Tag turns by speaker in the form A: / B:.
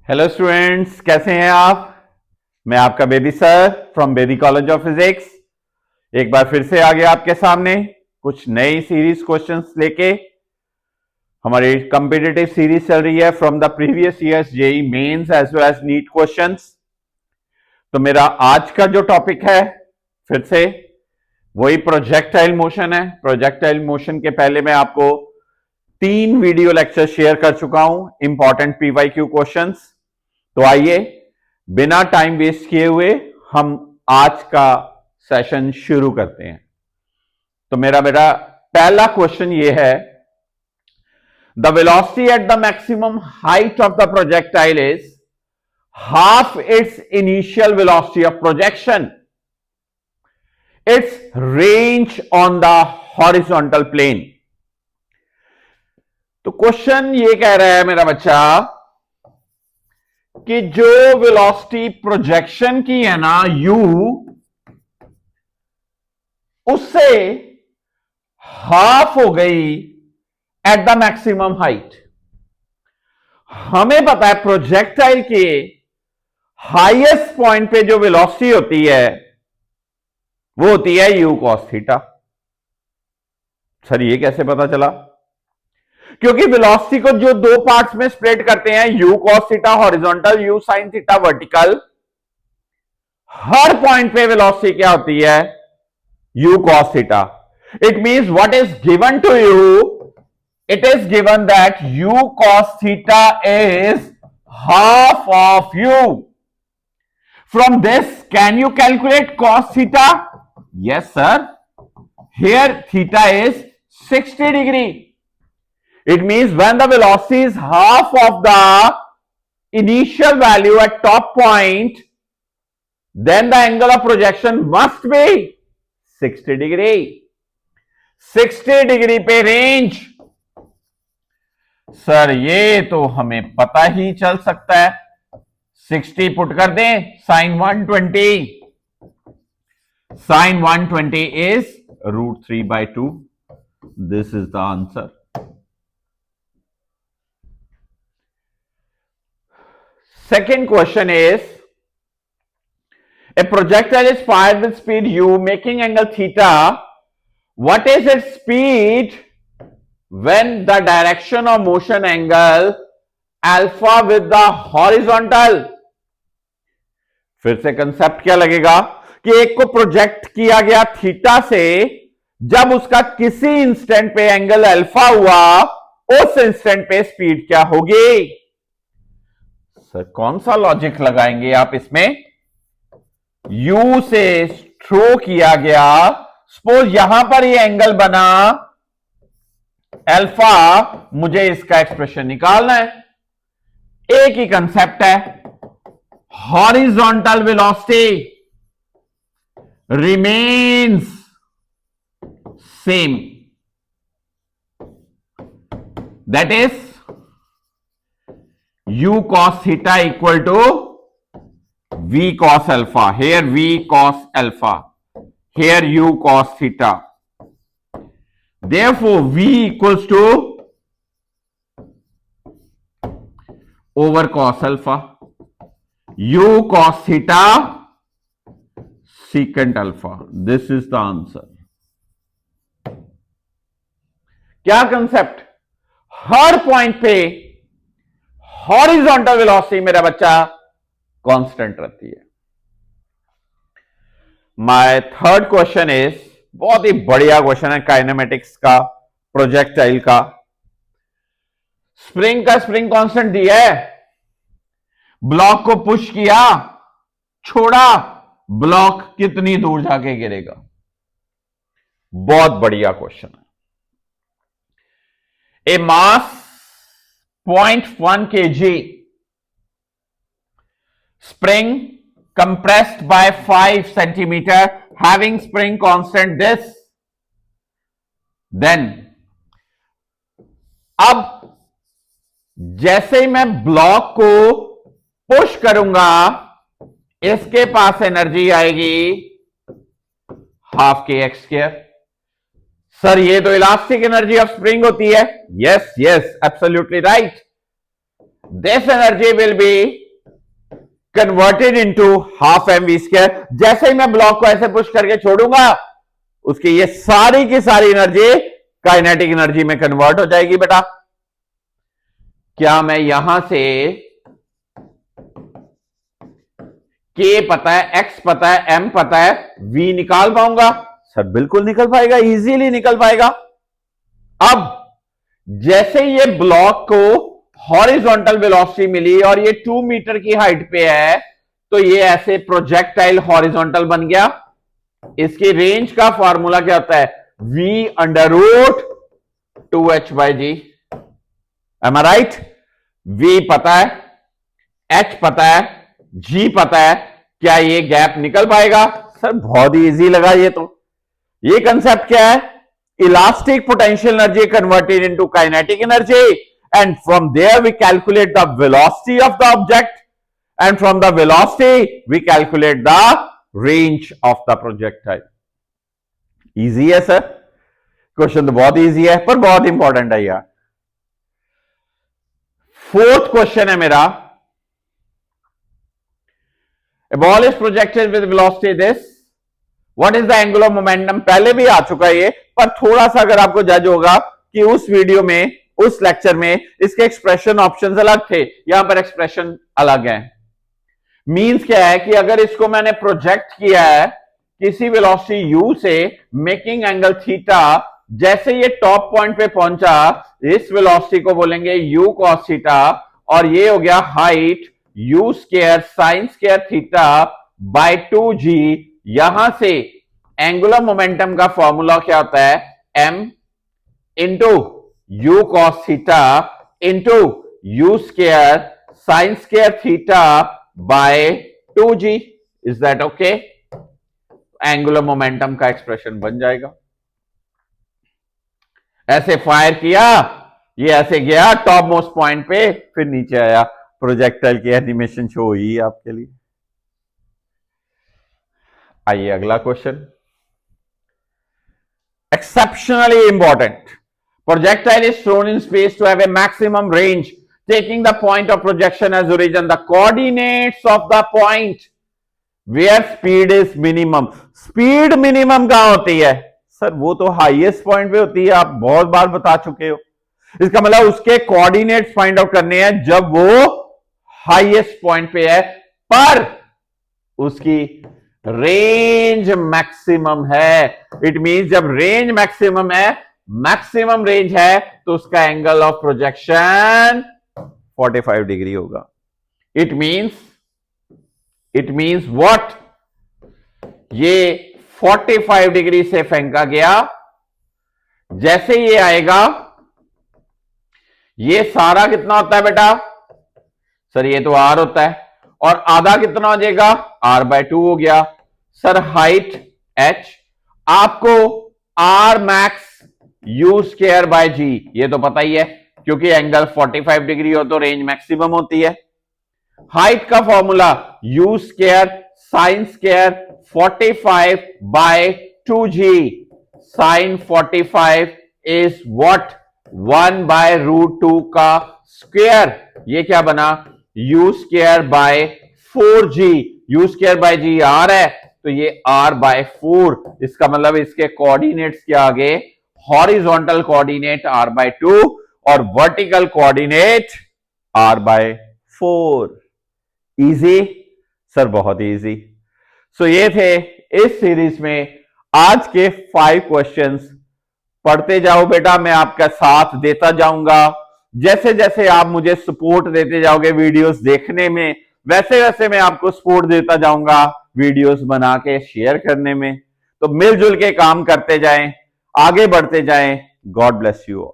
A: Hello students, कैसे हैं आप। मैं आपका Bedi sir from Bedi college of physics एक बार फिर से आ गया आपके सामने कुछ नई सीरीज क्वेश्चंस लेके। हमारी कॉम्पिटिटिव सीरीज चल रही है from the previous years JEE mains as well as NEET questions. तो मेरा आज का जो टॉपिक है फिर से वही प्रोजेक्टाइल मोशन है। प्रोजेक्टाइल मोशन के पहले मैं आपको 3 वीडियो लेक्चर शेयर कर चुका हूं, इंपॉर्टेंट पीवाईक्यू क्वेश्चंस। तो आइए बिना टाइम वेस्ट किए हुए हम आज का सेशन शुरू करते हैं। तो मेरा पहला क्वेश्चन ये है, the velocity at the maximum height of the projectile is half its initial velocity of projection, its range on the horizontal plane. तो क्वेश्चन ये कह रहा है मेरा बच्चा कि जो वेलोसिटी प्रोजेक्शन की है ना u, उससे हाफ हो गई एट द मैक्सिमम हाइट। हमें पता है प्रोजेक्टाइल के हाईएस्ट पॉइंट पे जो वेलोसिटी होती है वो होती है u cos थीटा। सर ये कैसे पता चला? क्योंकि वेलोसिटी को जो दो पार्ट्स में स्प्लिट करते हैं, u cos theta horizontal, u sin theta vertical, हर पॉइंट पे वेलोसिटी क्या होती है? u cos theta. It means what is given to you, it is given that u cos theta is half of u। From this can you calculate cos theta? Yes sir. Here theta is 60 degree. It means when the velocity is half of the initial value at top point, then the angle of projection must be 60 degree. 60 degree पे range. Sir ये तो हमें पता ही चल सकता है। 60 put कर दें, sin 120. Sin 120 is √3/2. This is the answer. Second question is, a projectile is fired with speed u making angle theta. What is its speed when the direction of motion angle alpha with the horizontal? फिर से concept क्या लगेगा कि एक को project किया गया theta से, जब उसका किसी इंस्टेंट पे एंगल अल्फा हुआ, उस इंस्टेंट पे स्पीड क्या होगी? सर कौन सा लॉजिक लगाएंगे आप इसमें? u से थ्रो किया गया, सपोज यहां पर ये एंगल बना अल्फा, मुझे इसका एक्सप्रेशन निकालना है। एक ही कंसेप्ट है, horizontal velocity remains same, that is u cos theta equal to v cos alpha. Here v cos alpha, here u cos theta. Therefore v equals to over cos alpha, u cos theta secant alpha. This is the answer. क्या concept? हर point पे horizontal velocity मेरा बच्चा constant रहती है। My third question is, बहुत ही बढ़िया question है kinematics का, प्रोजेक्टाइल का। स्प्रिंग का स्प्रिंग कांस्टेंट दिया है, ब्लॉक को पुश किया, छोड़ा, ब्लॉक कितनी दूर जाके गिरेगा? बहुत बढ़िया क्वेश्चन है। ए मास 0.1 kg spring compressed by 5 centimeter having spring constant this, then अब जैसे ही मैं ब्लॉक को पुश करूंगा, इसके पास एनर्जी आएगी हाफ kx²। सर ये तो इलास्टिक एनर्जी ऑफ स्प्रिंग होती है। Yes yes, absolutely right. This energy will be converted into half mv square. जैसे ही मैं ब्लॉक को ऐसे पुश करके छोड़ूंगा, उसकी ये सारी की सारी एनर्जी काइनेटिक एनर्जी में कन्वर्ट हो जाएगी। बेटा क्या मैं यहां से K पता है, X पता है, M पता है, V निकाल पाऊंगा? सर बिल्कुल निकल पाएगा, इजीली निकल पाएगा। अब जैसे ये ब्लॉक को हॉरिजॉन्टल वेलोसिटी मिली और ये 2 मीटर की हाइट पे है, तो ये ऐसे प्रोजेक्टाइल हॉरिजॉन्टल बन गया। इसकी रेंज का फॉर्मूला क्या होता है? V√2h/g। एम आई राइट? V पता है, H पता है, G पता है। क्या ये गैप निकल पाएगा? सर बहुत ही इजी लगा ये तो। ये कंसेप्ट क्या है? Elastic potential energy converted into kinetic energy, and from there we calculate the velocity of the object, and from the velocity we calculate the range of the projectile। Easy है sir, question तो बहुत easy है पर बहुत important है यार। Fourth question है मेरा, a ball is projected with velocity this, what is the angle of momentum? पहले भी आ चुका है ये, पर थोड़ा सा अगर आपको जज होगा कि उस वीडियो में, उस लेक्चर में इसके एक्सप्रेशन ऑप्शंस अलग थे, यहां पर एक्सप्रेशन अलग है। मींस क्या है कि अगर इसको मैंने प्रोजेक्ट किया है किसी वेलोसिटी u से, मेकिंग एंगल थीटा, जैसे ये टॉप पॉइंट पे पहुंचा, इस वेलोसिटी को बोलेंगे u cos थीटा, और ये हो गया height u square sine square theta by 2g। यहां से एंगुलर मोमेंटम का फॉर्मूला क्या होता है? m into u cos theta into u square sine square theta by 2g। Is that okay? Angular momentum का एक्सप्रेशन बन जाएगा। ऐसे फायर किया, ये ऐसे गया टॉप मोस्ट पॉइंट पे, फिर नीचे आया। प्रोजेक्टाइल की एनिमेशन शो हुई आपके लिए। आइए अगला question, exceptionally important. Projectile is thrown in space to have a maximum range, taking the point of projection as origin. The coordinates of the point where speed is minimum. Speed minimum कहां होती है? Sir वो तो highest point पे होती है, आप बहुत बार बता चुके हो। इसका मतलब उसके कोऑर्डिनेट्स फाइंड आउट करने हैं जब वो हाईएस्ट पॉइंट पे है, पर उसकी रेंज मैक्सिमम है। इट मींस जब रेंज मैक्सिमम है, मैक्सिमम रेंज है, तो उसका एंगल ऑफ प्रोजेक्शन 45 डिग्री होगा। It means what? ये 45 डिग्री से फेंका गया, जैसे ये आएगा, ये सारा कितना होता है बेटा? सर ये तो r होता है, और आधा कितना हो जाएगा? r/2 हो गया। सर हाइट h, आपको r max u square by g, ये तो पता ही है, क्योंकि एंगल 45 डिग्री हो तो रेंज मैक्सिमम होती है। हाइट का formula u square sine square 45 by 2g। Sine 45 is what? 1/√2 का स्क्वायर। ये क्या बना? u square by 4g। u square by g r है, तो ये r/4। इसका मतलब इसके कोऑर्डिनेट्स के आगे हॉरिजॉन्टल कोऑर्डिनेट r/2 और vertical coordinate r/4। Easy sir, बहुत इजी। सो ये थे इस सीरीज में आज के 5 क्वेश्चंस। पढ़ते जाओ बेटा, मैं आपका साथ देता जाऊंगा। जैसे जैसे आप मुझे सपोर्ट देते जाओगे वीडियोस देखने में, वैसे वैसे मैं आपको सपोर्ट देता जाऊंगा वीडियोस बना के शेयर करने में। तो मिलजुल के काम करते जाएं, आगे बढ़ते जाएं। God bless you all.